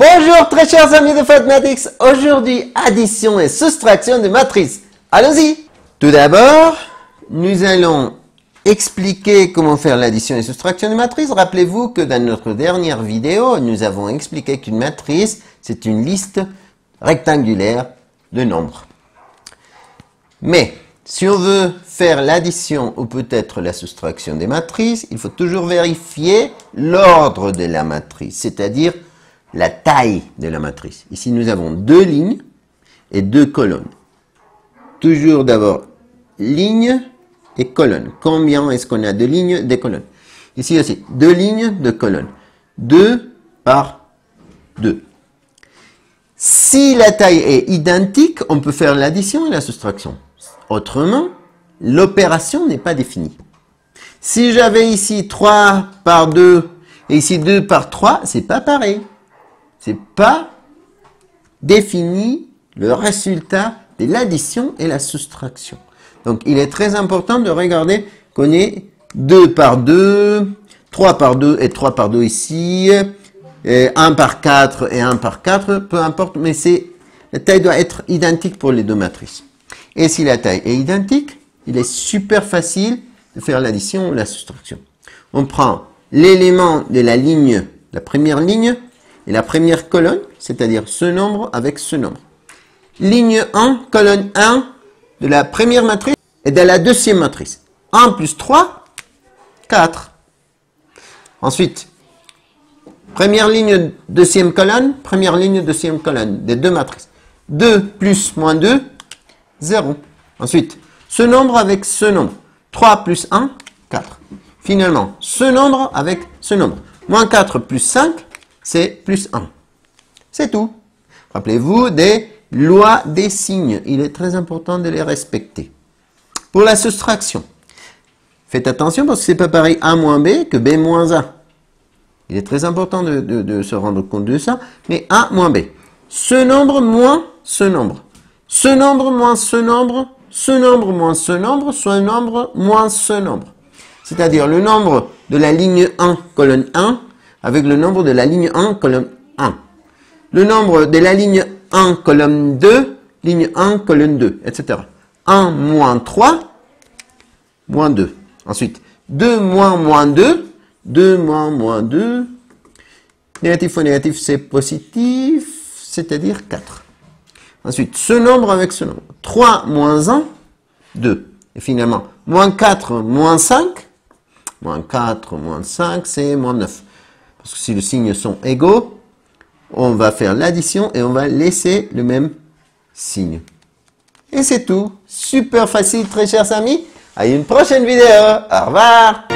Bonjour très chers amis de Fatmatics, aujourd'hui addition et soustraction de matrices. Allons-y. Tout d'abord, nous allons expliquer comment faire l'addition et soustraction de matrices. Rappelez-vous que dans notre dernière vidéo, nous avons expliqué qu'une matrice, c'est une liste rectangulaire de nombres. Mais, si on veut faire l'addition ou peut-être la soustraction des matrices, il faut toujours vérifier l'ordre de la matrice, c'est-à-dire la taille de la matrice. Ici, nous avons deux lignes et deux colonnes. Toujours d'abord, ligne et colonne. Combien est-ce qu'on a de lignes, de colonnes? Ici aussi, deux lignes, deux colonnes. 2 par 2. Si la taille est identique, on peut faire l'addition et la soustraction. Autrement, l'opération n'est pas définie. Si j'avais ici 3 par 2 et ici 2 par 3, c'est pas pareil. C'est pas défini le résultat de l'addition et la soustraction. Donc, il est très important de regarder qu'on ait 2 par 2, 3 par 2 et 3 par 2 ici, et 1 par 4 et 1 par 4, peu importe, mais la taille doit être identique pour les deux matrices. Et si la taille est identique, il est super facile de faire l'addition ou la soustraction. On prend l'élément de la ligne, la première ligne, et la première colonne, c'est-à-dire ce nombre avec ce nombre. Ligne 1, colonne 1 de la première matrice et de la deuxième matrice. 1 plus 3, 4. Ensuite, première ligne, deuxième colonne, première ligne, deuxième colonne des deux matrices. 2 plus moins 2, 0. Ensuite, ce nombre avec ce nombre. 3 plus 1, 4. Finalement, ce nombre avec ce nombre. Moins 4 plus 5, c'est plus 1. C'est tout. Rappelez-vous des lois des signes. Il est très important de les respecter. Pour la soustraction, faites attention parce que c'est pas pareil A moins B que B moins A. Il est très important de se rendre compte de ça. Mais A moins B. Ce nombre moins ce nombre. Ce nombre moins ce nombre. Ce nombre moins ce nombre. Ce nombre moins ce nombre. C'est-à-dire le nombre de la ligne 1, colonne 1, avec le nombre de la ligne 1, colonne 1. Le nombre de la ligne 1, colonne 2, ligne 1, colonne 2, etc. 1 moins 3, moins 2. Ensuite, 2 moins moins 2, 2 moins moins 2. Négatif fois négatif, c'est positif, c'est-à-dire 4. Ensuite, ce nombre avec ce nombre. 3 moins 1, 2. Et finalement, moins 4, moins 5. Moins 4, moins 5, c'est moins 9. Parce que si les signes sont égaux, on va faire l'addition et on va laisser le même signe. Et c'est tout. Super facile, très chers amis. À une prochaine vidéo. Au revoir.